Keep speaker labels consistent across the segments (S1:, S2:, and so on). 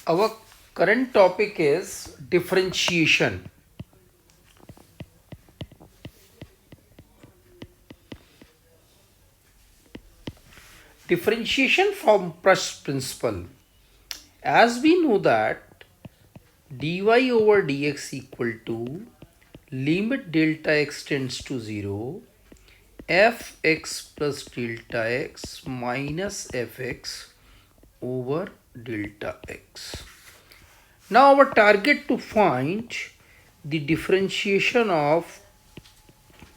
S1: Our current topic is differentiation. Differentiation from first principle. As we know that dy over dx equal to limit delta x tends to 0 fx plus delta x minus fx over delta x. Now our target to find the differentiation of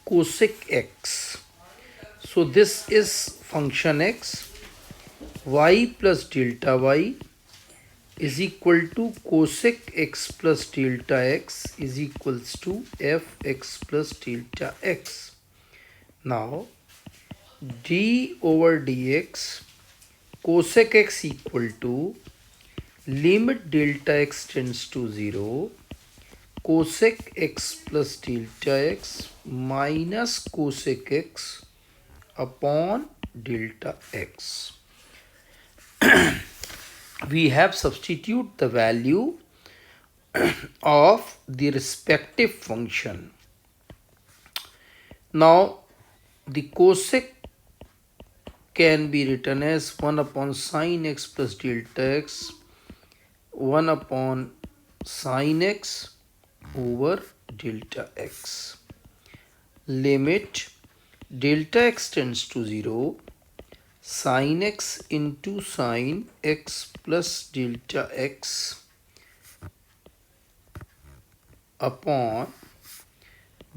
S1: cosec x. So this is function x, y plus delta y is equal to cosec x plus delta x is equals to fx plus delta x. Now d over dx cosec x equal to limit delta x tends to 0 cosec x plus delta x minus cosec x upon delta x. We have substitute the value of the respective function. Now the cosec can be written as 1 upon sine x plus delta x 1 upon sine x over delta x. Limit delta x tends to 0 sin x into sin x plus delta x upon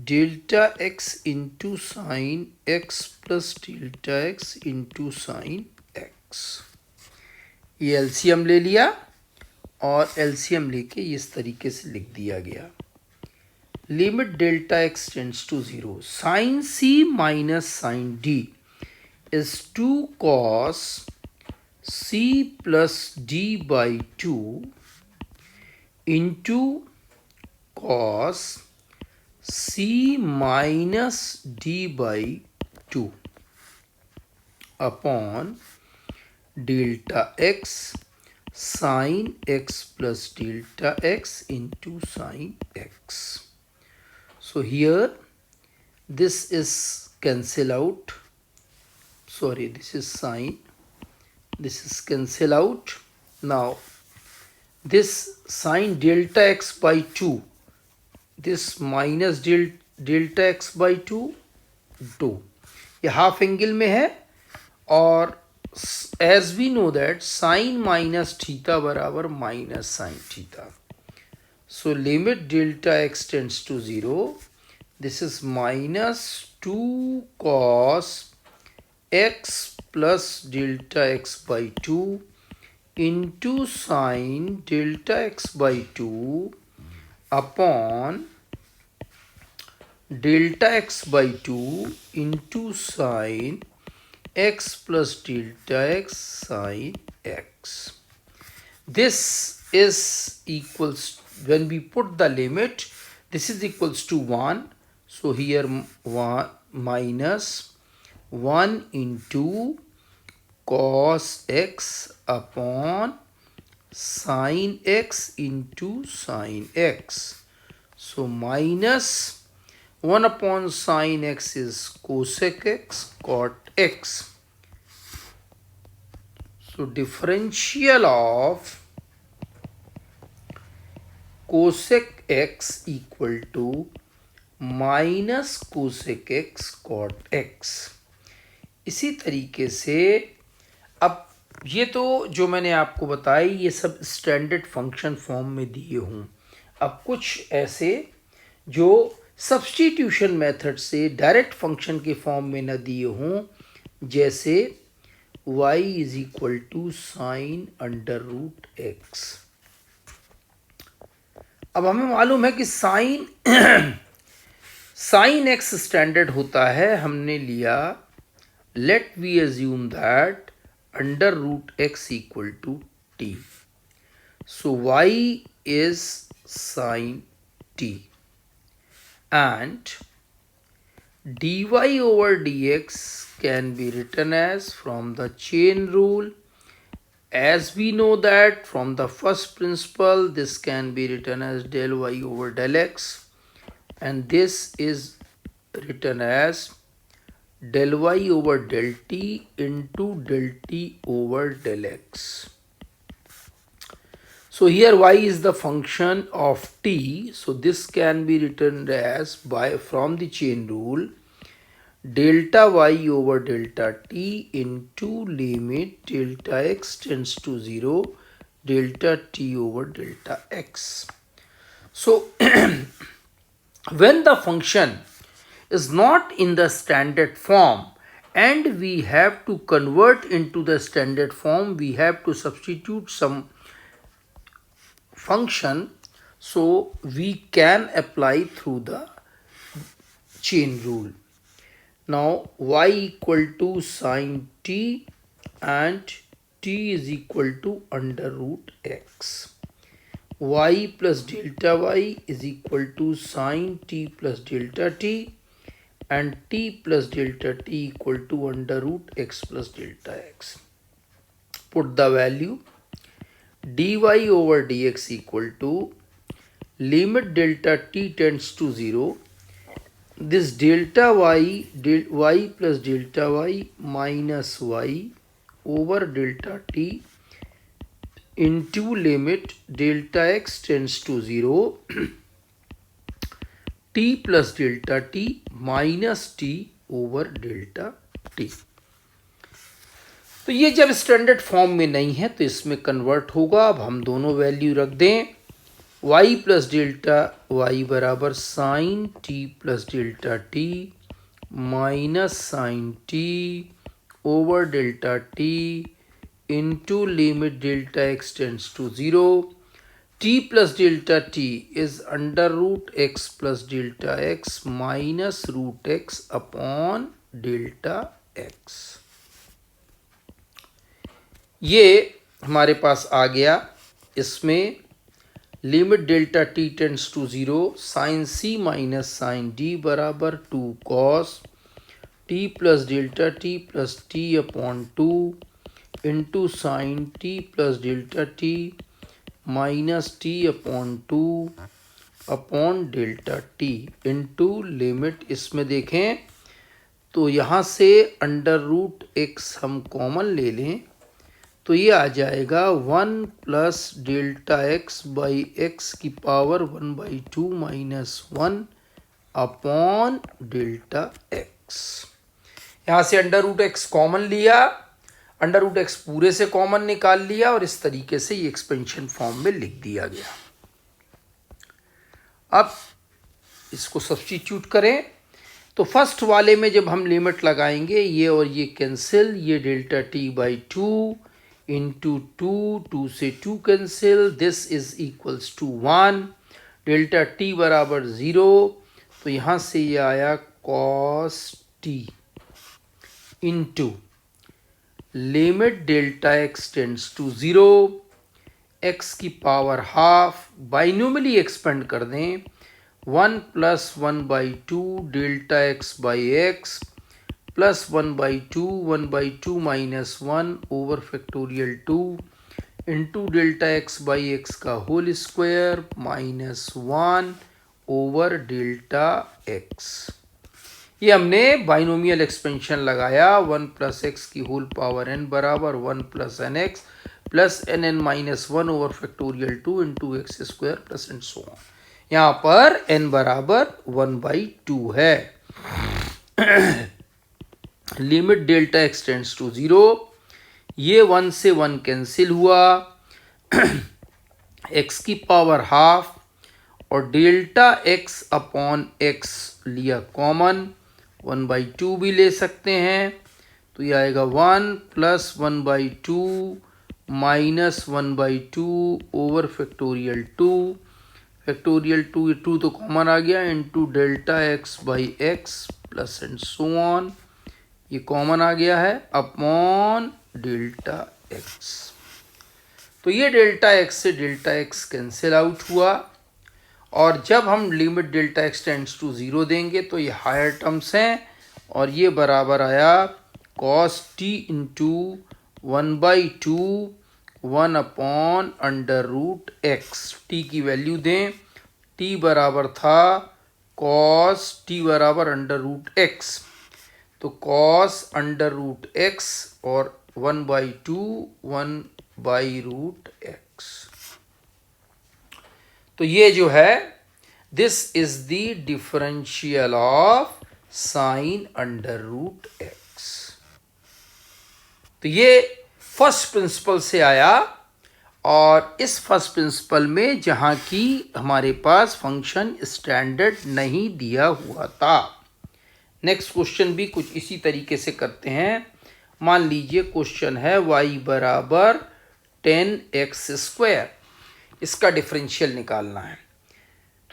S1: delta x into sin x plus delta x into sin x. ये LCM ले लिया और LCM लेके इस तरीके से लिख दिया गया. Limit delta x tends to 0 sine C minus sine D is 2 cos c plus d by 2 into cos c minus d by 2 upon delta x sin x plus delta x into sin x. So here this is cancel out. Sorry, this is sine, this is cancel out. Now this sine delta x by 2, this minus delta x by 2 2 ये half angle में है और as we know that sine minus theta बराबर minus sine theta. So limit delta x tends to 0. This is minus 2 cos x plus delta x by 2 into sine delta x by 2 upon delta x by 2 into sine x plus delta x sine x. This is equals, when we put the limit, this is equals to 1. So here 1 minus 1 into cos x upon sin x into sin x. So minus 1 upon sin x is cosec x cot x. So differential of cosec x equal to minus cosec x cot x. इसी तरीके से अब ये तो जो मैंने आपको बताई ये सब स्टैंडर्ड फंक्शन फॉर्म में दिए हूँ. अब कुछ ऐसे जो सब्स्टिट्यूशन मेथड से डायरेक्ट फंक्शन के फॉर्म में न दिए हों, जैसे y is equal to sine under root X. अब हमें मालूम है कि साइन साइन एक्स स्टैंडर्ड होता है. हमने लिया let we assume that under root x equal to t. So y is sin t and dy over dx can be written as from the chain rule as we know that from the first principle, this can be written as del y over del x, and this is written as del y over del t into del t over del x. So here y is the function of t, so this can be written as from the chain rule delta y over delta t into limit delta x tends to 0 delta t over delta x. So when the function is not in the standard form and we have to convert into the standard form, we have to substitute some function, so we can apply through the chain rule. Now y equal to sine t and t is equal to under root x. Y plus delta y is equal to sine t plus delta t, and t plus delta t equal to under root x plus delta x. Put the value dy over dx equal to limit delta t tends to 0. This delta y, y plus delta y minus y over delta t into limit delta x tends to 0 t plus delta t minus t over delta t. तो ये जब standard form में नहीं है तो इसमें convert होगा. अब हम दोनों वैल्यू रख दें. y प्लस डेल्टा y बराबर sine t plus delta t minus sine t over delta t into limit delta x tends to 0. t plus delta t is under root x plus delta x minus root x upon delta x. ये हमारे पास आ गया. इसमें limit delta t tends to 0 sine c minus sine d बराबर 2 cos t plus delta t plus t upon 2 into sine t plus delta t minus t upon 2 upon delta t into limit. इसमें देखें तो यहाँ से under root x हम common ले लें तो ये आ जाएगा 1 plus delta x by x की power 1/2 minus 1 upon delta x. यहाँ से अंडर रूट एक्स कॉमन लिया, अंडर रूट एक्स पूरे से कॉमन निकाल लिया और इस तरीके से ये एक्सपेंशन फॉर्म में लिख दिया गया. अब इसको सब्स्टिट्यूट करें तो फर्स्ट वाले में जब हम लिमिट लगाएंगे ये और ये कैंसिल, ये डेल्टा टी बाई 2 into 2 से 2 cancel, this is equals to 1. Delta t बराबर 0 तो यहाँ से ये आया cos t into limit delta x tends to 0 x की पावर हाफ. बाइनोमियली एक्सपेंड कर दें 1 plus 1/2 delta x by x plus 1/2 minus 1 over factorial 2 into delta x by x का whole square minus 1 over delta x. ये हमने binomial expansion लगाया. 1 plus x की whole power n बराबर 1 plus n x plus n n minus 1 over factorial 2 into x square plus and so on. यहाँ पर n बराबर 1/2 है. Limit delta x tends to 0, ये 1 से 1 कैंसिल हुआ, x की पावर हाफ और डेल्टा x अपॉन x लिया कॉमन. 1/2 भी ले सकते हैं तो ये आएगा 1 plus 1/2 minus 1/2 over factorial 2. Factorial 2 तो कॉमन आ गया into delta x by x plus and so on. ये कॉमन आ गया है अपॉन डेल्टा एक्स. तो ये डेल्टा एक्स से डेल्टा एक्स कैंसिल आउट हुआ और जब हम limit delta x tends to 0 देंगे तो ये हायर टर्म्स हैं और ये बराबर आया cos t into 1/2 1/√x, t की वैल्यू दें, t बराबर था cos t बराबर √x, तो cos √x और 1/2 तो ये जो है this is the differential of sine √x। तो ये फर्स्ट प्रिंसिपल से आया, और इस फर्स्ट प्रिंसिपल में जहां की हमारे पास फंक्शन स्टैंडर्ड नहीं दिया हुआ था। नेक्स्ट क्वेश्चन भी कुछ इसी तरीके से करते हैं। मान लीजिए क्वेश्चन है y बराबर 10x², इसका डिफरेंशियल निकालना है।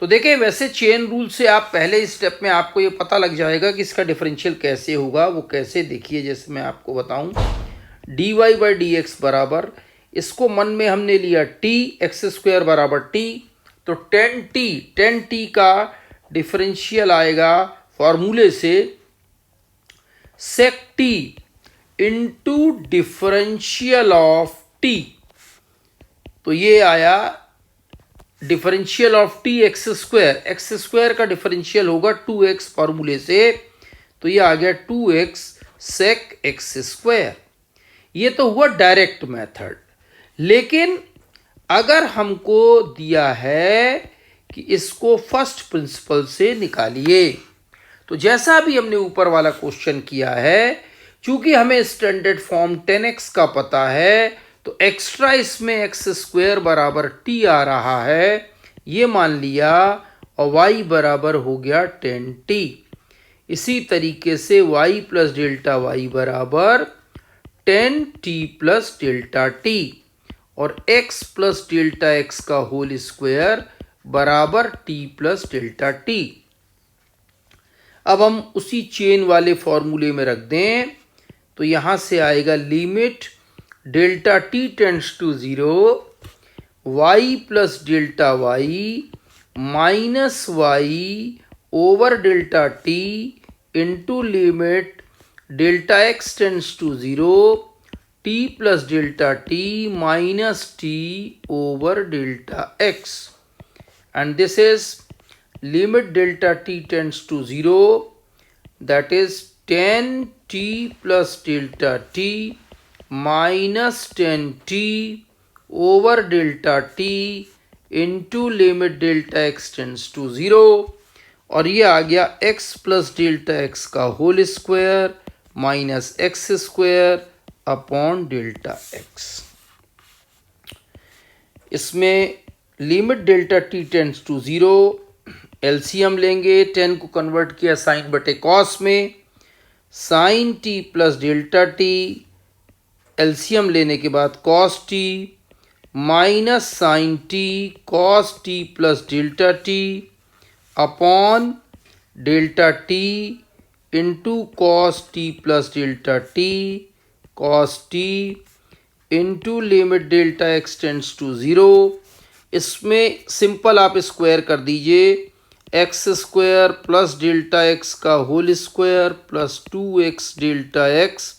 S1: तो देखें, वैसे चेन रूल से आप पहले स्टेप में आपको ये पता लग जाएगा कि इसका डिफरेंशियल कैसे होगा। वो कैसे, देखिए, जैसे मैं आपको बताऊं, dy/dx बराबर, इसको मन में हमने लिया t, x² बराबर t, तो 10t का डिफरेंशियल आएगा फॉर्मूले से sec t into differential of t। तो ये आया डिफरेंशियल ऑफ t x² का डिफरेंशियल होगा 2x फॉर्मूले से, तो ये आ गया 2x sec x²। ये तो हुआ डायरेक्ट मेथड। लेकिन अगर हमको दिया है कि इसको फर्स्ट प्रिंसिपल से निकालिए, तो जैसा भी हमने ऊपर वाला क्वेश्चन किया है, चूंकि हमें स्टैंडर्ड फॉर्म 10x का पता है, तो एक्स्ट्रा इसमें x² बराबर t आ रहा है, ये मान लिया, और y बराबर हो गया 10t। इसी तरीके से y प्लस डेल्टा y बराबर 10t प्लस डेल्टा t, और x प्लस डेल्टा x का होल स्क्वायर बराबर t प्लस डेल्टा t। अब हम उसी चेन वाले फॉर्मूले में रख दें, तो यहां से आएगा limit delta t tends to 0, y plus delta y minus y over delta t into limit delta x tends to 0, t plus delta t minus t over delta x, and this is limit delta t tends to 0, that is 10t plus delta t minus 10t over delta t into limit delta x tends to 0, और ये आ गया x plus delta x का whole square minus x² upon delta x। इसमें limit delta t tends to 0, LCM लेंगे, 10 को convert किया sine बटे कॉस में, sine t plus delta t, LCM लेने के बाद cos t minus sine t cos t plus delta t upon delta t into cos t plus delta t cos t into limit delta x tends to 0। इसमें simple आप square कर दीजिए, x² plus delta x का whole square plus 2x delta x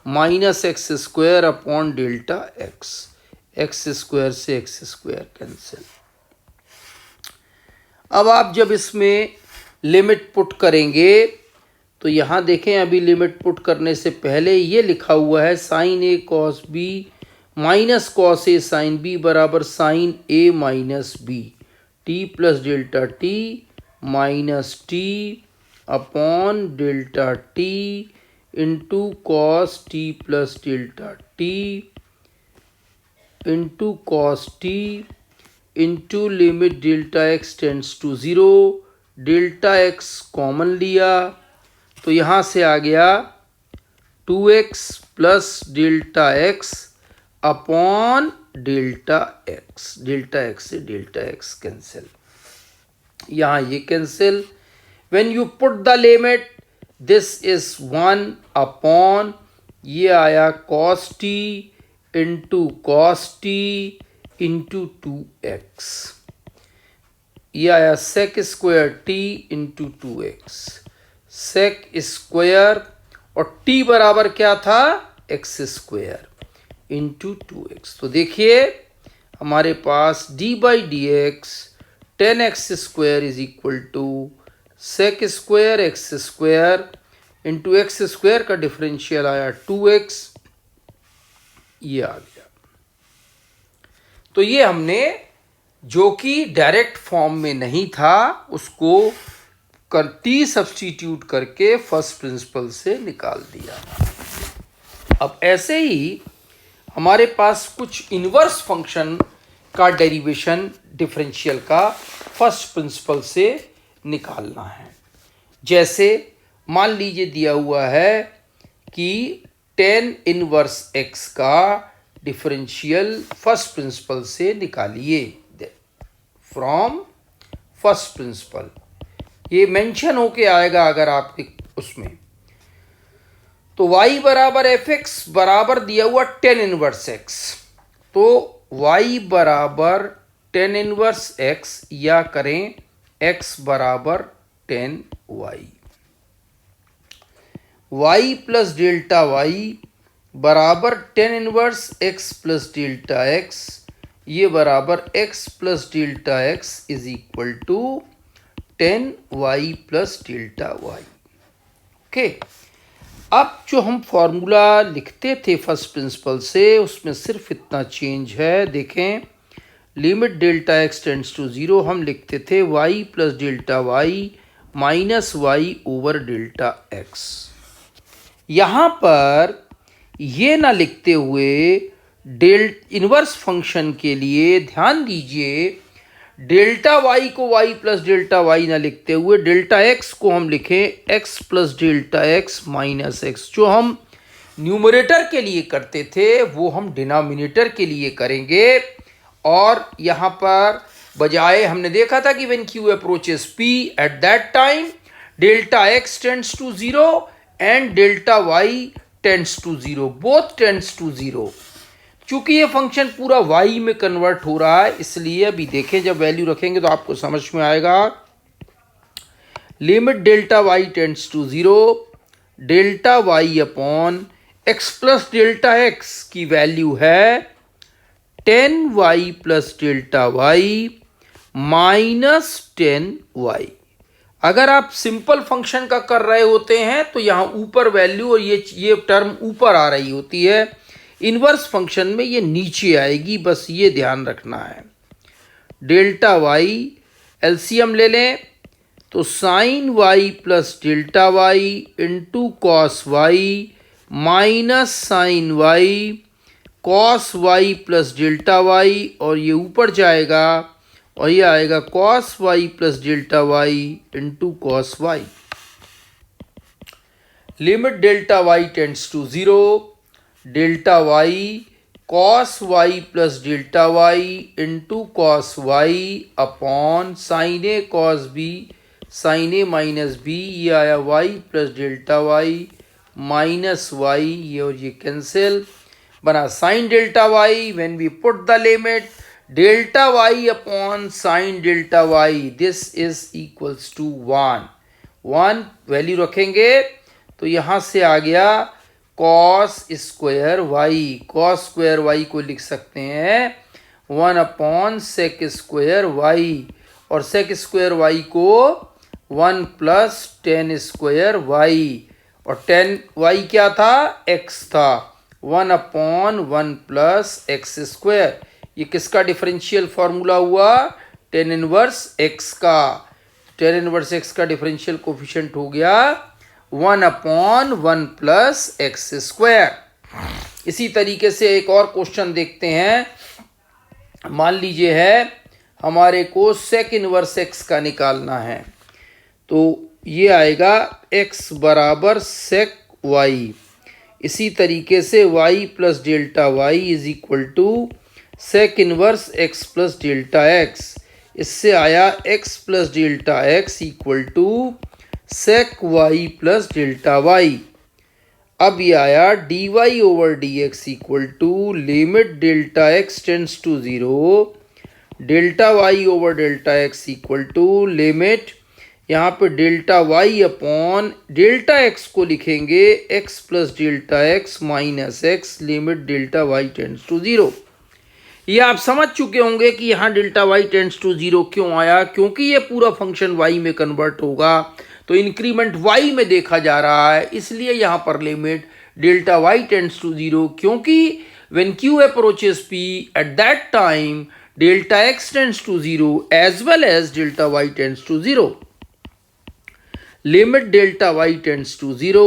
S1: minus x² upon delta x, x² से x² cancel. अब आप जब इसमें लिमिट पुट करेंगे, तो यहाँ देखें, अभी लिमिट पुट करने से पहले ये लिखा हुआ है sine a cos b minus cos A sine B बराबर sine A minus B, T plus delta T minus T upon delta T into cos T plus delta T into cos T into limit delta x tends to 0, delta x common लिया, तो यहाँ से आ गया 2x plus delta x upon delta x, delta x से delta x cancel, यहाँ ये cancel. When you put the limit, this is 1 upon, ये आया cos T into cos T into 2x, ये आया sec square t into 2x, sec square, और t बराबर क्या था, x², इंटू 2x। तो देखिए हमारे पास D by D x 10x square is equal to sec square x square into x square का डिफरेंशियल आया 2x, ये आ गया। तो ये हमने जो कि डायरेक्ट फॉर्म में नहीं था उसको टी सब्स्टिट्यूट करके फर्स्ट प्रिंसिपल से निकाल दिया। अब ऐसे ही हमारे पास कुछ इनवर्स फंक्शन का डेरिवेशन डिफरेंशियल का फर्स्ट प्रिंसिपल से निकालना है। जैसे मान लीजिए दिया हुआ है कि tan इनवर्स x का डिफरेंशियल फर्स्ट प्रिंसिपल से निकालिए फ्रॉम फर्स्ट प्रिंसिपल। ये मेंशन होके आएगा अगर आपके उसमें, तो y बराबर एफ एक्स बराबर दिया हुआ tan इनवर्स x, तो y बराबर tan इनवर्स x या करें x बराबर tan y, y plus delta y बराबर tan inverse x plus delta x, ये बराबर x plus delta x is equal to tan y plus delta y। Okay, अब जो हम फॉर्मूला लिखते थे फर्स्ट प्रिंसिपल से उसमें सिर्फ इतना चेंज है। देखें, limit delta x tends to 0 हम लिखते थे y plus delta y minus y over delta x। यहाँ पर ये ना लिखते हुए इनवर्स फंक्शन के लिए ध्यान दीजिए, डेल्टा y को y प्लस डेल्टा y ना लिखते हुए डेल्टा x को हम लिखें x plus delta x minus x। जो हम न्यूमरेटर के लिए करते थे वो हम डिनोमिनेटर के लिए करेंगे। और यहाँ पर बजाय हमने देखा था कि when q approaches p at that time delta x tends to 0 and delta y tends to 0, both tends to 0। चूंकि ये फंक्शन पूरा y में कन्वर्ट हो रहा है इसलिए अभी देखें जब वैल्यू रखेंगे तो आपको समझ में आएगा। Limit delta y tends to 0 delta y upon x plus delta x की वैल्यू है 10y plus delta y minus 10y। अगर आप सिंपल फंक्शन का कर रहे होते हैं तो यहाँ ऊपर वैल्यू और ये टर्म ऊपर आ रही होती है, इनवर्स फंक्शन में ये नीचे आएगी, बस ये ध्यान रखना है। डेल्टा y एलसीएम ले लें तो sine y plus delta y into cos y minus sine y cos y plus delta y, और ये ऊपर जाएगा और ये आएगा cos y plus delta y into cos y। Limit delta y tends to 0 delta y cos y plus delta y into cos y upon sine A cos b sine A minus b, ये आया y plus delta y minus y, ये और ये cancel बना sine delta y। When we put the limit delta y upon sine delta y this is equals to 1 value रखेंगे तो यहाँ से आ गया cos square y, cos square y को लिख सकते हैं 1 अपॉन सेक स्क्वायर y, और सेक स्क्वायर y को 1 प्लस टेन स्क्वायर y, और 10y क्या था x था 1 अपॉन 1 प्लस एक्स स्क्वायर। ये किसका डिफरेंशियल फॉर्मूला हुआ, टेन इनवर्स x का। टेन इनवर्स x का डिफरेंशियल कोफिशिएंट हो गया 1 अपॉन 1 प्लस एक्स स्क्वायर। इसी तरीके से एक और क्वेश्चन देखते हैं। मान लीजिए है हमारे को सेक इनवर्स x का निकालना है, तो ये आएगा x बराबर सेक y। इसी तरीके से y plus delta y is equal to sec inverse x plus delta x। इससे आया x plus delta x equal to sec y plus delta y। अब ये आया dy over dx equal to limit delta x tends to 0 delta y over delta x equal to limit यहाँ पे delta y upon delta x को लिखेंगे x plus delta x minus x limit delta y tends to 0। ये आप समझ चुके होंगे कि यहाँ डेल्टा वाई टेंड्स टू 0 क्यों आया, क्योंकि ये पूरा फंक्शन वाई में कन्वर्ट होगा तो इंक्रीमेंट वाई में देखा जा रहा है, इसलिए यहाँ पर limit delta y tends to 0, क्योंकि when q approaches p at that time delta x tends to 0 as well as delta y tends to 0. Limit delta y tends to 0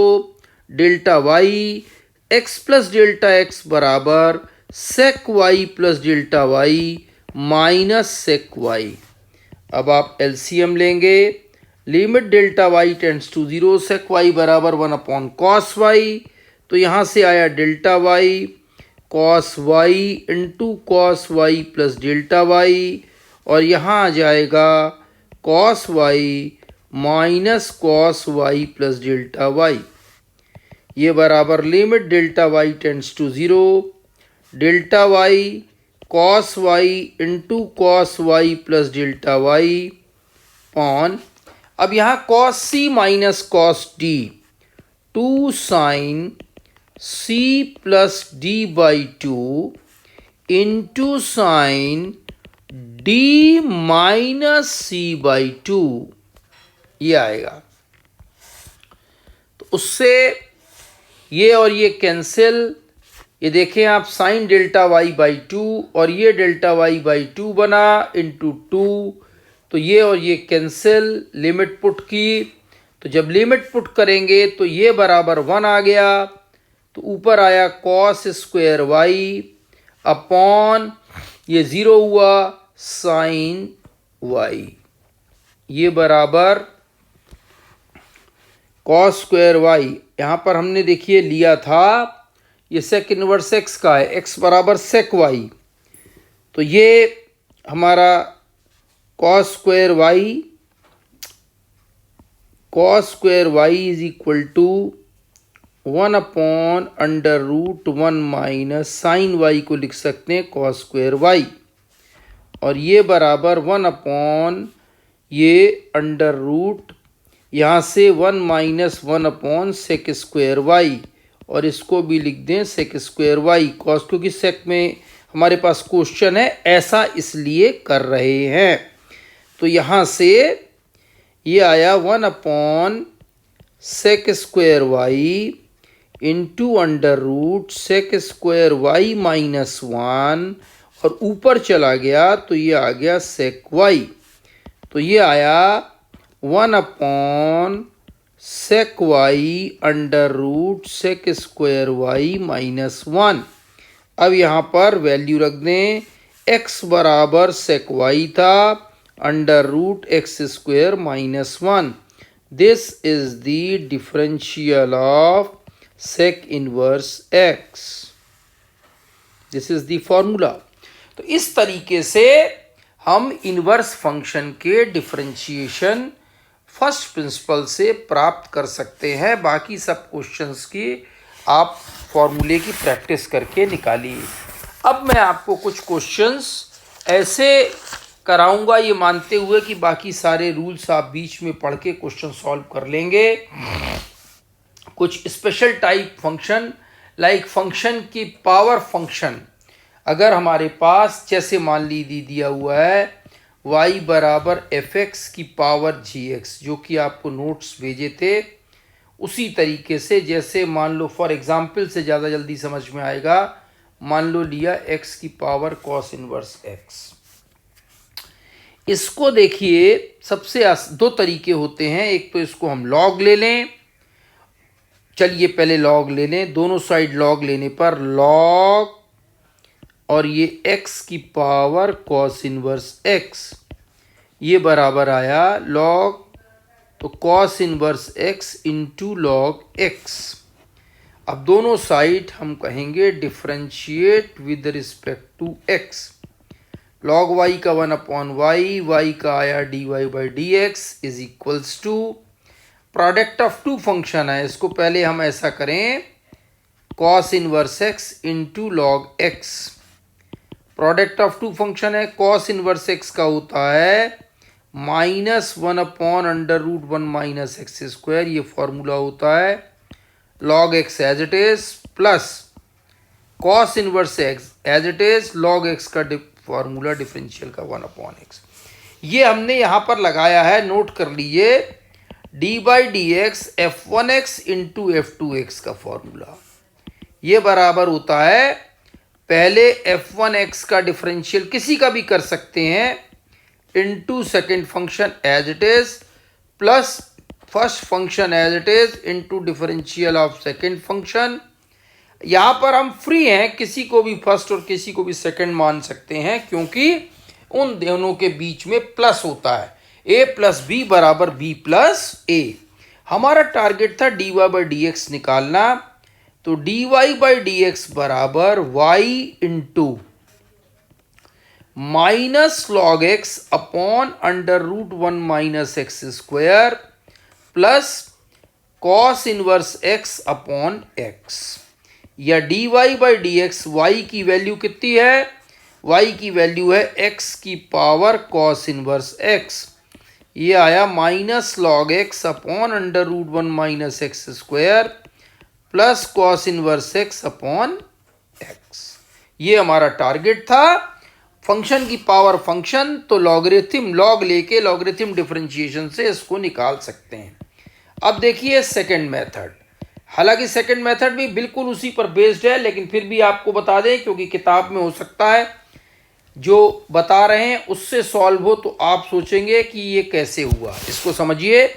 S1: delta y x plus delta x बराबर sec y plus delta y minus sec y। अब आप LCM लेंगे, limit delta y tends to 0 sec y बराबर 1 upon cos y, तो यहाँ से आया delta y cos y into cos y plus delta y, और यहाँ आ जाएगा cos y minus cos y plus delta y। ये बराबर limit delta y tends to 0 delta y cos y into cos y plus delta y on, अब यहाँ cos c minus cos d 2 sine c plus d by 2 into sine d minus c by 2, ये आएगा। तो उससे ये और ये cancel, ये देखें आप साइन डेल्टा वाई बाई 2 और ये डेल्टा वाई बाई 2 बना इंटू 2, तो ये और ये कैंसिल, लिमिट पुट की, तो जब लिमिट पुट करेंगे तो ये बराबर 1 आ गया, तो ऊपर आया कॉस स्क्वायर वाई अपॉन ये 0 हुआ साइन वाई, ये बराबर कॉस स्क्वायर वाई। यहाँ पर हमने देखिए लिया था ये सेक इनवर्स एक्स का है, एक्स बराबर सेक वाई, तो ये हमारा cos square y is equal to 1 upon under root 1 minus sine y को लिख सकते हैं कॉस स्क्वायर वाई, और ये बराबर 1 अपॉन ये अंडर रूट यहाँ से 1 minus 1 upon sec square y, और इसको भी लिख दें सेक स्क्वायर वाई कॉस, क्योंकि सेक में हमारे पास क्वेश्चन है, ऐसा इसलिए कर रहे हैं। तो यहाँ से ये आया 1 upon sec square y into under root sec square y minus 1, और ऊपर चला गया तो ये आ गया सेक वाई, तो ये आया 1 upon sec y under root sec square y minus 1। अब यहाँ पर वैल्यू रख दें, x बराबर सेक वाई था under root x square minus 1, this is the differential of sec inverse x, this is the formula. तो इस तरीके से हम इनवर्स फंक्शन के डिफरेंशिएशन फर्स्ट प्रिंसिपल से प्राप्त कर सकते हैं। बाकी सब क्वेश्चंस की आप फॉर्मूले की प्रैक्टिस करके निकालिए। अब मैं आपको कुछ क्वेश्चंस ऐसे कराऊंगा, ये मानते हुए कि बाकी सारे रूल्स आप बीच में पढ़ के क्वेश्चन सॉल्व कर लेंगे। कुछ special type function like function की पावर फंक्शन, अगर हमारे पास जैसे मान लीजिए दिया हुआ है y बराबर एफ एक्स की पावर जी एक्स, जो कि आपको नोट्स भेजे थे, उसी तरीके से जैसे मान लो फॉर एग्जांपल से ज़्यादा जल्दी समझ में आएगा, मान लो लिया x की पावर कॉस इनवर्स x। इसको देखिए सबसे दो तरीके होते हैं, एक तो इसको हम लॉग ले लें, चलिए पहले लॉग ले लें, दोनों साइड लॉग लेने पर लॉग और ये x की पावर कॉस इनवर्स x, ये बराबर आया लॉग, तो cos inverse x into log x। अब दोनों साइड हम कहेंगे differentiate with respect to x, log y का 1 अपॉन y का आया dy by D x is equals to product of two function है, इसको पहले हम ऐसा करें cos inverse x into log x। Product of two function है, कॉस इनवर्स x का होता है -1/√1 - x², ये फॉर्मूला होता है log x as it is plus cos inverse x as it is log x का फॉर्मूला डिफरेंशियल का 1/x। ये हमने यहां पर लगाया है, नोट कर लीजिए, d/dx f1x इंटू f2x का फॉर्मूला। ये बराबर होता है, पहले f1x का डिफरेंशियल किसी का भी कर सकते हैं into second function as it is plus first function as it is into differential of second function. यहाँ पर हम फ्री हैं, किसी को भी फर्स्ट और किसी को भी सेकेंड मान सकते हैं, क्योंकि उन दोनों के बीच में प्लस होता है, a प्लस बी बराबर b प्लस ए। हमारा टारगेट था dy/dx निकालना, तो dy/dx बराबर y into -log x upon √1 - x² plus cos inverse x upon x, या dy/dx y की वैल्यू कितनी है, y की वैल्यू है x की पावर cos इनवर्स x, ये आया -log x upon √1 - x² plus cos inverse x upon x। ये हमारा टारगेट था। फंक्शन की पावर फंक्शन, तो लॉगरिथम लॉग लेके लॉगरिथम डिफरेंशिएशन से इसको निकाल सकते हैं। अब देखिए सेकंड मेथड, हालांकि सेकंड मेथड भी बिल्कुल उसी पर बेस्ड है, लेकिन फिर भी आपको बता दें, क्योंकि किताब में हो सकता है जो बता रहे हैं उससे सॉल्व हो, तो आप सोचेंगे कि ये कैसे हुआ। इसको समझिए,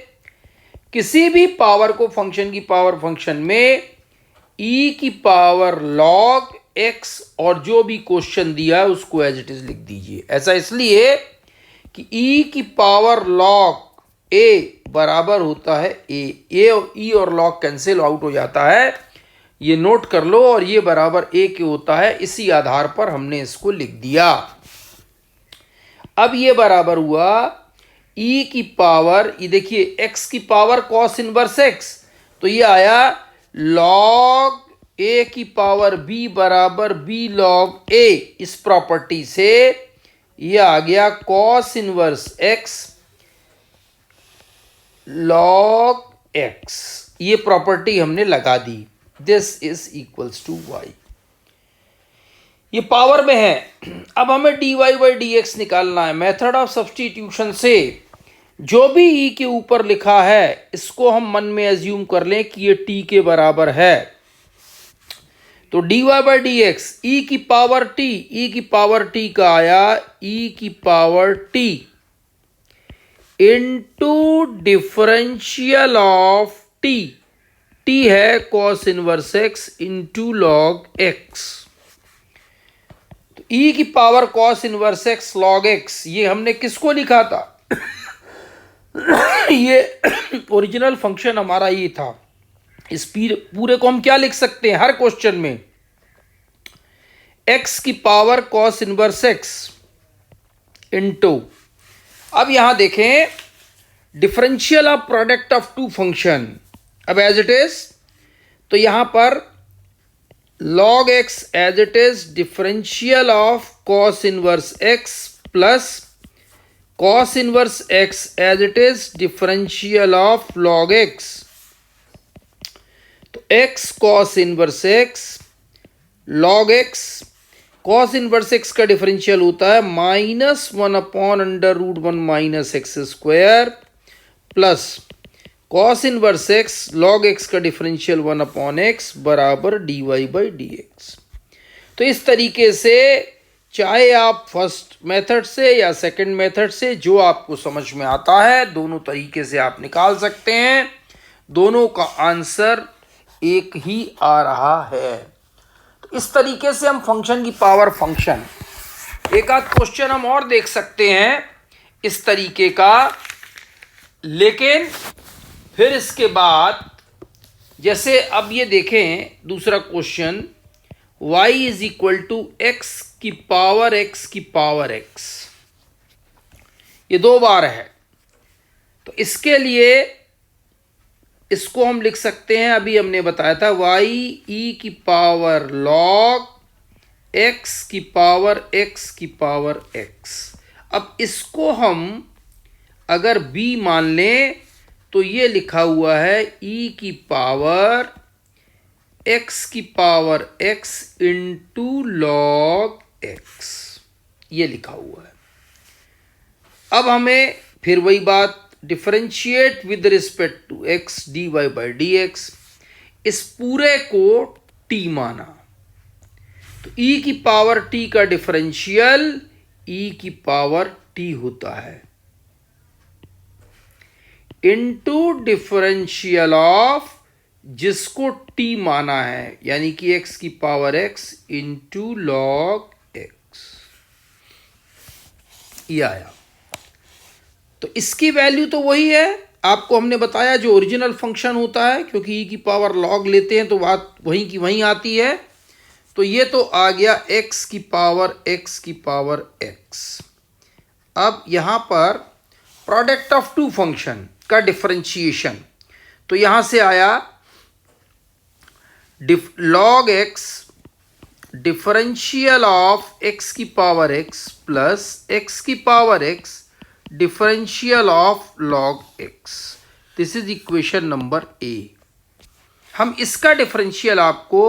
S1: किसी भी पावर को फंक्शन की पावर फंक्शन में e की पावर log x और जो भी क्वेश्चन दिया है उसको एज इट इज लिख दीजिए। ऐसा इसलिए कि e की पावर log a बराबर होता है a और e और log कैंसिल आउट हो जाता है, ये नोट कर लो, और ये बराबर a के होता है। इसी आधार पर हमने इसको लिख दिया। अब ये बराबर हुआ e की पावर, ये देखिए x की पावर cos इनवर्स x, तो ये आया log a की पावर b बराबर b log a। इस प्रॉपर्टी से ये आ गया cos inverse x log x, ये प्रॉपर्टी हमने लगा दी। This is equals to y, ये पावर में है। अब हमें dy/dx निकालना है। मेथड ऑफ सब्स्टिट्यूशन से जो भी e के ऊपर लिखा है इसको हम मन में एज्यूम कर लें कि ये t के बराबर है, तो dy/dx e की पावर t, e की पावर t का आया e की power t into differential of t, t है cos inverse x into log x। तो e की power cos inverse x log x, ये हमने किसको लिखा था ये ओरिजिनल फंक्शन हमारा ये था। इस पूरे को हम क्या लिख सकते हैं हर क्वेश्चन में, x की power cos inverse x into, अब यहां देखें differential of product of two function, अब एज इट इज, तो यहां पर log x as it is differential of cos inverse x plus cos inverse x as it is differential of log x, तो x cos inverse x log x, cos inverse x का differential होता है -1/√1 - x² plus cos inverse x log x का differential 1/x बराबर dy/dx। तो इस तरीके से चाहे आप फर्स्ट मेथड से या सेकंड मेथड से, जो आपको समझ में आता है, दोनों तरीके से आप निकाल सकते हैं। दोनों का आंसर एक ही आ रहा है। तो इस तरीके से हम फंक्शन की पावर फंक्शन, एक आध क्वेश्चन हम और देख सकते हैं इस तरीके का, लेकिन फिर इसके बाद जैसे अब ये देखें दूसरा question, y is equal to x की पावर x की पावर x, ये दो बार है, तो इसके लिए इसको हम लिख सकते हैं, अभी हमने बताया था y e की पावर log x की पावर x की पावर x। अब इसको हम अगर b मान लें तो ये लिखा हुआ है e की पावर x की power x into log x, ये लिखा हुआ है। अब हमें फिर वही बात, differentiate with respect to x dy by D x, इस पूरे को t माना तो e की पावर t का डिफरेंशियल e की पावर t होता है इनटू डिफरेंशियल ऑफ जिसको t माना है, यानी कि x की power x into log x, ये आया। तो इसकी वैल्यू तो वही है, आपको हमने बताया जो ओरिजिनल फंक्शन होता है, क्योंकि e की पावर लॉग लेते हैं तो बात वहीं की वहीं आती है। तो ये तो आ गया x की पावर x। अब यहां पर प्रोडक्ट ऑफ टू फंक्शन का डिफरेंशिएशन, तो यहां से आया log x differential of x की पावर x प्लस x की power x differential of log x। This is equation number A. हम इसका डिफरेंशियल आपको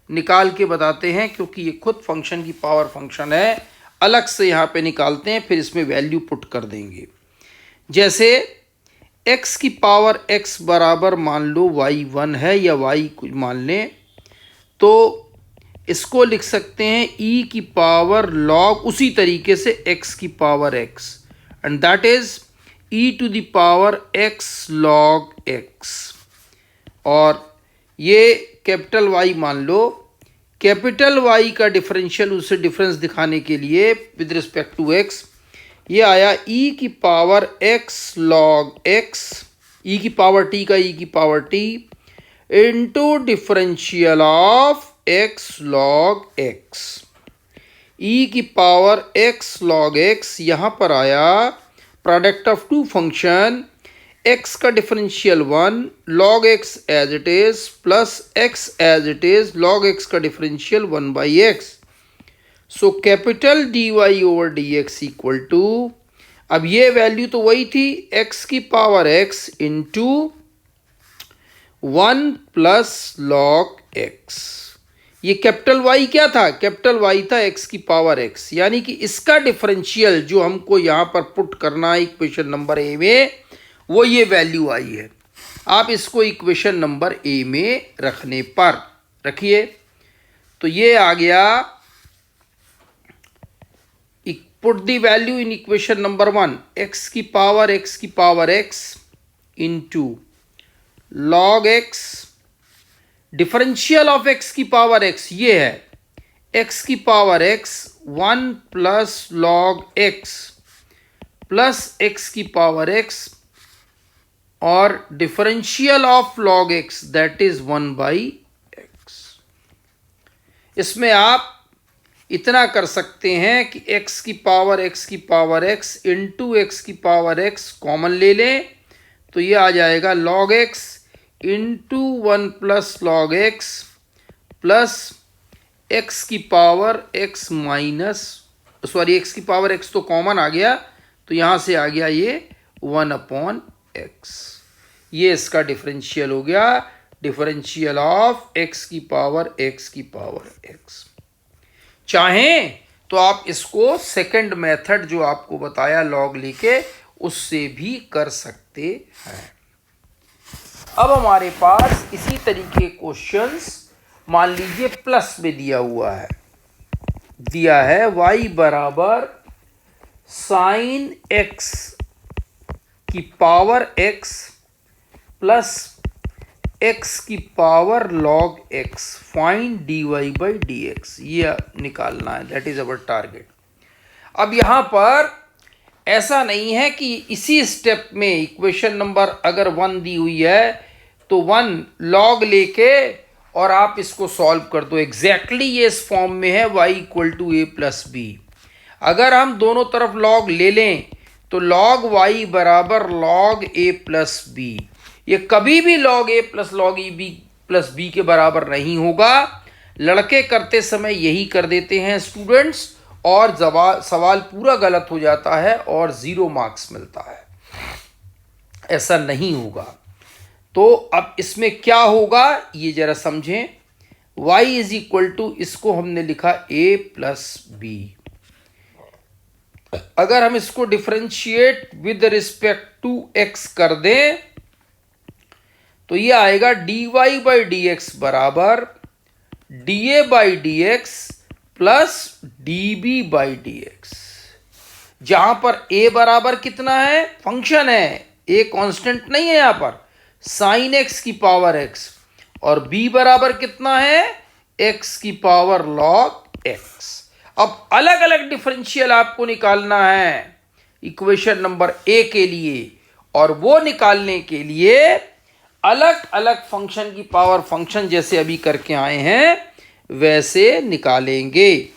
S1: निकाल के बताते हैं, क्योंकि ये खुद फंक्शन की पावर फंक्शन है, अलग से यहाँ पे निकालते हैं, फिर इसमें वैल्यू पुट कर देंगे। जैसे x की पावर x बराबर मान लो y1 है या y कुछ मान लें, तो इसको लिख सकते हैं e की पावर log उसी तरीके से x की power x, and that is e to the power x log x। और ये कैपिटल Y मान लो, कैपिटल Y का डिफरेंशियल उससे डिफरेंस दिखाने के लिए विद रिस्पेक्ट टू x, ये आया e की power x log x, e की पावर t का e की power t into differential of x log x। e की पावर x log x यहाँ पर आया product of two function, x का differential 1 log x as it is plus x as it is log x का differential 1 by x. So capital dy over d x equal to, अब ये value तो वही थी x की power x into 1 plus log x। ये capital Y क्या था? कैपिटल Y था x की पावर x, यानी कि इसका डिफरेंशियल जो हमको यहाँ पर पुट करना है इक्वेशन नंबर ए में, वो ये वैल्यू आई है। आप इसको इक्वेशन नंबर ए में रखने पर रखिए, तो ये आ गया, put the value in equation number 1, x की power x into log x, differential of x की पावर x ये है x की power x 1 plus log x plus x की पावर x, और differential of log x that is 1 by x। इसमें आप इतना कर सकते हैं कि x की पावर x इंटू x की पावर x कॉमन ले लें, तो ये आ जाएगा log x into 1 plus log x plus x की power x minus, sorry x की पावर x तो कॉमन आ गया, तो यहाँ से आ गया ये 1 अपॉन x। ये इसका डिफरेंशियल हो गया, डिफरेंशियल ऑफ x की पावर x। चाहें तो आप इसको सेकंड मेथड जो आपको बताया लॉग लेके, उससे भी कर सकते हैं। अब हमारे पास इसी तरीके क्वेश्चंस मान लीजिए प्लस में दिया हुआ है, दिया है y बराबर साइन x की पावर x प्लस x की power log x, find dy by D x, ये निकालना है, दैट इज अवर टारगेट। अब यहाँ पर ऐसा नहीं है कि इसी स्टेप में इक्वेशन नंबर अगर 1 दी हुई है तो 1 log लेके और आप इसको सॉल्व कर दो, एग्जैक्टली ये इस फॉर्म में है y equal to A plus B. अगर हम दोनों तरफ log ले लें तो log y बराबर log a प्लस बी, ये कभी भी log a plus log e b plus b के बराबर नहीं होगा। लड़के करते समय यही कर देते हैं स्टूडेंट्स, और सवाल पूरा गलत हो जाता है और 0 मार्क्स मिलता है। ऐसा नहीं होगा। तो अब इसमें क्या होगा ये जरा समझें। y इज इक्वल टू, इसको हमने लिखा a प्लस बी। अगर हम इसको differentiate with respect to x कर दें तो ये आएगा dy बाई डी एक्स बराबर dA by D x plus dB by D x. जहां पर a बराबर कितना है, फंक्शन है, a कांस्टेंट नहीं है यहां पर, साइन x की पावर x, और b बराबर कितना है, x की पावर log x। अब अलग अलग डिफरेंशियल आपको निकालना है इक्वेशन नंबर ए के लिए, और वो निकालने के लिए अलग अलग फंक्शन की पावर फंक्शन जैसे अभी करके आए हैं वैसे निकालेंगे।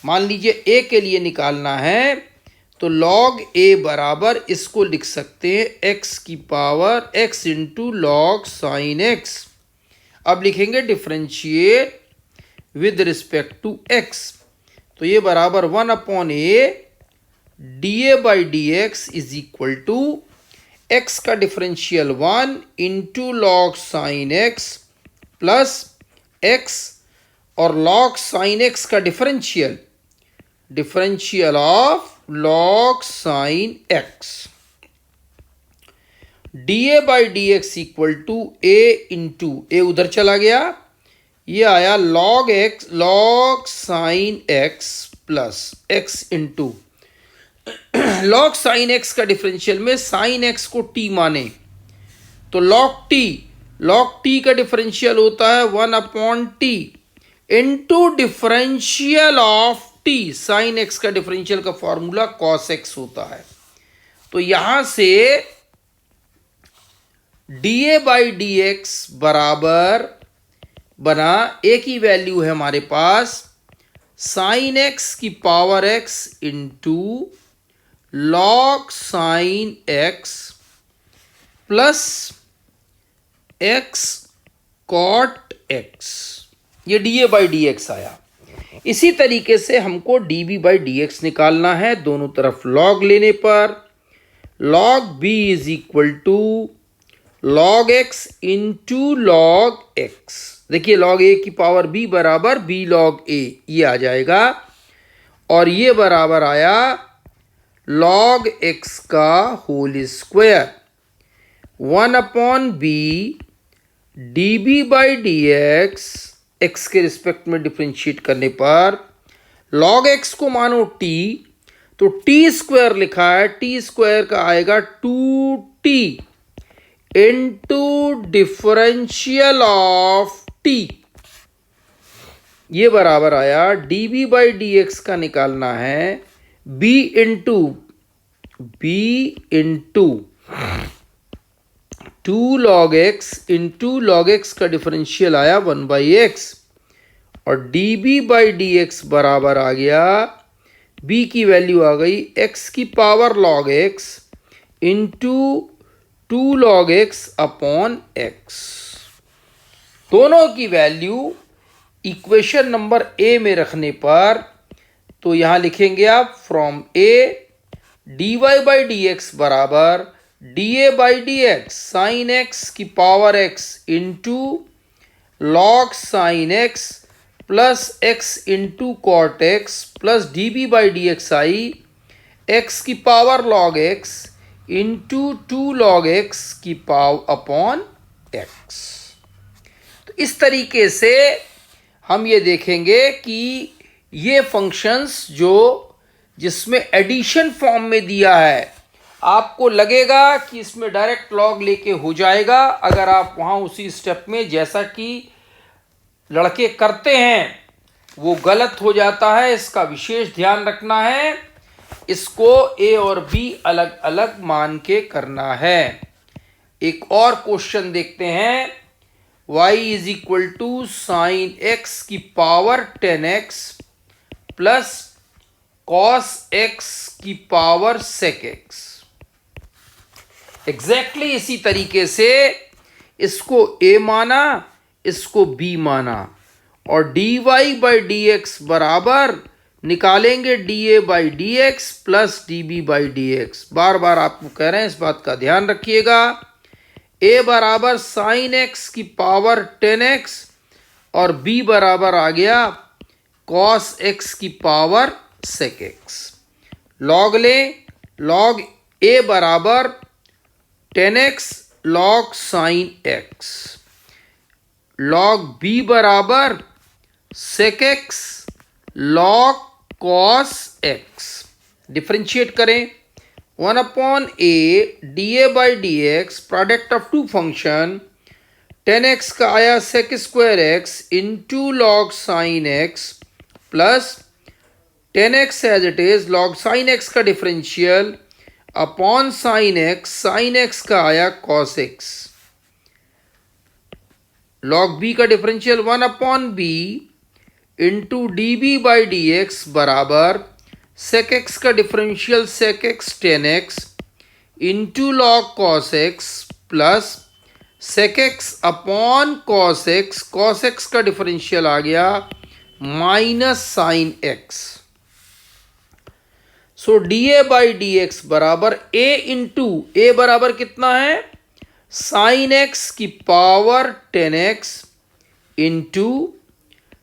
S1: मान लीजिए ए के लिए निकालना है तो log a बराबर, इसको लिख सकते हैं x की power x into log sine x। अब लिखेंगे differentiate with respect to x, तो ये बराबर 1 upon a dA by D x is equal to x का differential 1 into log sine x plus x, और लॉग साइन x का differential of log sine x, dA by D x equal to a into a उधर चला गया, ये आया log sine x plus x into log sine x का differential में sign x को t माने तो log t का डिफरेंशियल होता है 1 upon t into differential of t, sine x का डिफरेंशियल का फॉर्मूला cos x होता है। तो यहां से dA बाई डी एक्स बराबर बना, a की वैल्यू है हमारे पास साइन x की power x into log sine x plus x cot x, ये dA बाई डी एक्स आया। इसी तरीके से हमको dB बाई डी एक्स निकालना है, दोनों तरफ log लेने पर log b is equal to log x into log x। देखिए log a की पावर b बराबर b log a, ये आ जाएगा, और ये बराबर आया log x का whole square 1 upon B dB by D x, x के रिस्पेक्ट में डिफरेंशिएट करने पर log x को मानो t, तो t स्क्वायर लिखा है, t स्क्वायर का आएगा 2t into differential of t, ये बराबर आया dB बाई डी एक्स का निकालना है b into 2 log x into log x का डिफरेंशियल आया 1 बाई एक्स, और dB बाई डी एक्स बराबर आ गया, b की वैल्यू आ गई x की power log x into 2 log x upon x। दोनों की वैल्यू इक्वेशन नंबर ए में रखने पर तो यहां लिखेंगे आप from a dy by D x बराबर dA by D x sine x की power x into log sine x plus x into cot x plus dB by D x आई x की power log x into 2 log x की power upon x। तो इस तरीके से हम ये देखेंगे कि ये फंक्शंस जो जिसमें एडिशन फॉर्म में दिया है, आपको लगेगा कि इसमें डायरेक्ट लॉग लेके हो जाएगा, अगर आप वहाँ उसी स्टेप में जैसा कि लड़के करते हैं वो गलत हो जाता है। इसका विशेष ध्यान रखना है, इसको a और b अलग अलग मान के करना है। एक और क्वेश्चन देखते हैं, y is equal to sine x की power 10x plus cos x की पावर sec x। एग्जैक्टली इसी तरीके से इसको a माना, इसको b माना, और dy बाई डी एक्स बराबर निकालेंगे D A by D x plus D B by D x. बार बार आपको कह रहे हैं, इस बात का ध्यान रखिएगा। ए बराबर साइन एक्स की पावर 10x और बी बराबर आ गया कॉस एक्स की पावर सेक एक्स। लॉग लें, लॉग ए बराबर 10x log sine x, log b बराबर sec x log cos x. Differentiate करें, 1 upon a d A by D x, product of two function, 10x का आया sec square x into log sine x plus 10x as it is log sine x का differential upon sine x का आया cos x. Log B का differential 1 upon B into d B by D x बराबर sec x का differential sec x 10x into log cos x plus sec x upon cos x का differential आ गया minus sine x. So d A by D x बराबर A into A बराबर कितना है, sine x की power 10x into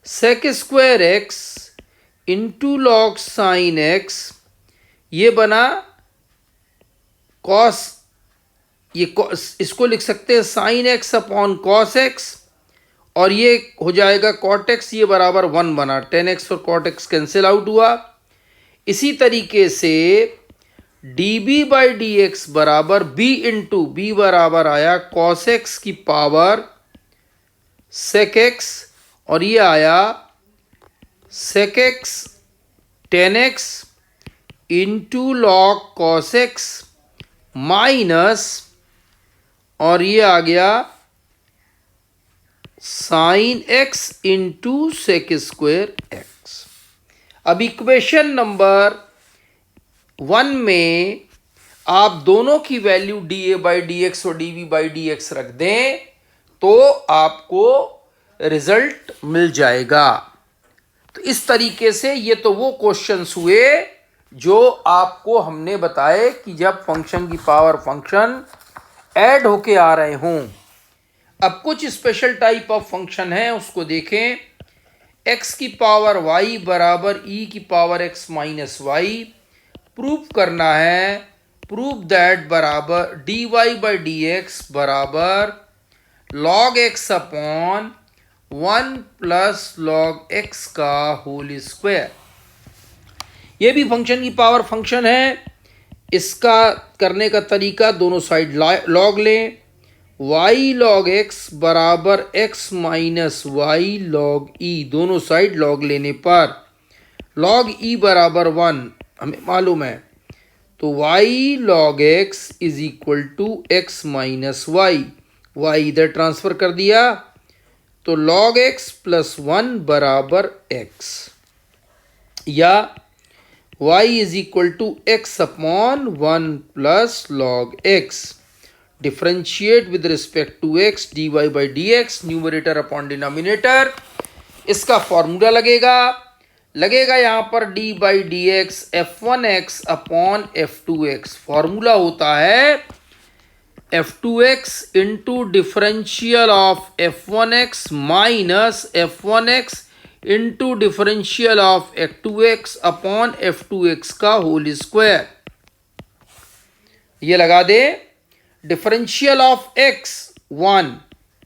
S1: sec square x into log sine x, ये बना कॉस, इसको लिख सकते हैं sine x upon cos x और ये हो जाएगा कॉट एक्स, ये बराबर 1 बना, 10x और कॉट एक्स कैंसिल आउट हुआ। इसी तरीके से d B by D x बराबर बी इंटू बी बराबर आया कॉस एक्स की पावर सेक एक्स और ये आया sec x 10x into log cos x minus और ये आ गया sine x into sec square x. अब इक्वेशन नंबर 1 में आप दोनों की value d A by D x और d B by D x रख दें तो आपको रिजल्ट मिल जाएगा। तो इस तरीके से ये तो वो क्वेश्चंस हुए जो आपको हमने बताए कि जब फंक्शन की पावर फंक्शन ऐड होके आ रहे हों। अब कुछ स्पेशल टाइप ऑफ फंक्शन है उसको देखें। x की पावर y बराबर e की power x minus y prove करना है। प्रूव दैट बराबर d y by D x बराबर log x upon 1 plus log x का होल स्क्वायर। ये भी फंक्शन की पावर फंक्शन है। इसका करने का तरीका, दोनों साइड लॉग लें, y लॉग x बराबर x minus y log e, दोनों साइड लॉग लेने पर लॉग e बराबर 1 हमें मालूम है, तो y log x is equal to x minus y, y इधर ट्रांसफर कर दिया तो log x प्लस 1 बराबर x, या y is equal to x upon 1 plus log x। Differentiate with respect to x dy by D x, numerator upon denominator. इसका formula लगेगा यहाँ पर d by D x f1x upon f2x। Formula होता है f2x into differential of f1x minus f1x into differential of f2x upon f2x का whole square. ये लगा दे, differential of x 1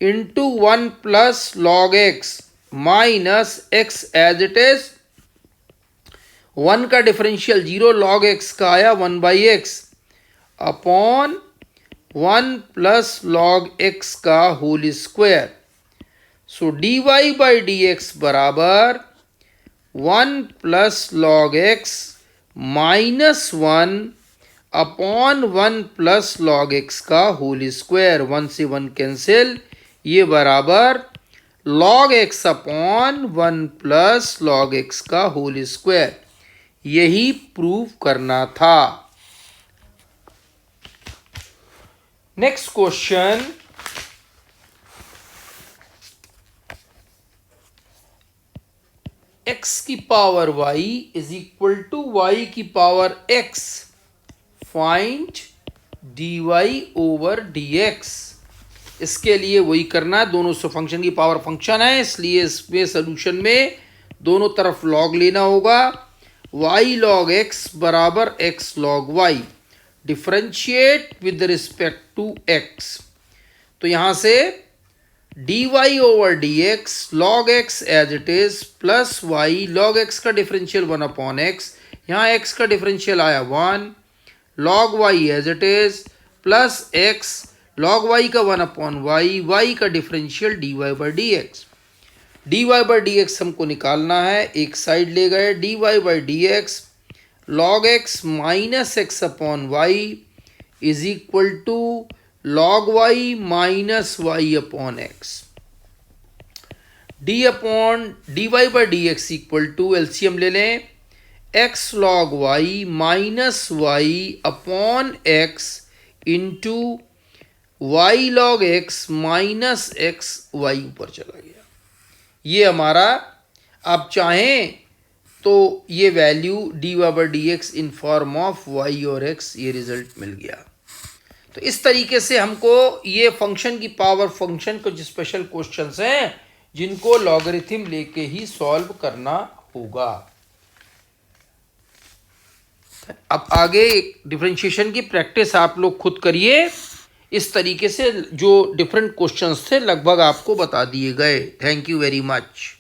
S1: into 1 plus log x minus x as it is, 1 का differential 0 log x का आया 1 by x upon 1 plus log x का whole square. So d y by D x बराबर 1 plus log x minus 1 upon 1 plus log x का whole square. 1 से 1 cancel, ये बराबर log x upon 1 plus log x का whole square. यही prove करना था। नेक्स्ट क्वेश्चन, x की power y is equal to y की power x, find dy over dx। इसके लिए वही करना है, दोनों से फंक्शन की पावर फंक्शन है, इसलिए इसमें सोल्यूशन में दोनों तरफ लॉग लेना होगा। y log x बराबर x log y, differentiate with respect to x। तो यहां से dy over dx log x as it is plus y log x का डिफरेंशियल 1 अपॉन x, यहाँ x का डिफरेंशियल आया 1, log y as it is plus x log y का 1 upon y का differential dy by dx। dy by dx हमको निकालना है, एक साइड ले गए, dy by dx log x minus x upon y is equal to log y minus y upon x। dy by dx equal to LCM ले लें, x log y minus y upon x into y log x minus x y ऊपर चला गया। ये हमारा, आप चाहें तो ये value dy by dx in form of y और x, ये रिजल्ट मिल गया। तो इस तरीके से हमको ये फंक्शन की पावर फंक्शन कुछ स्पेशल क्वेश्चंस हैं जिनको लॉगरिथम लेके ही सॉल्व करना होगा। अब आगे डिफरेंशिएशन की प्रैक्टिस आप लोग खुद करिए। इस तरीके से जो डिफरेंट क्वेश्चंस थे लगभग आपको बता दिए गए। Thank you very much.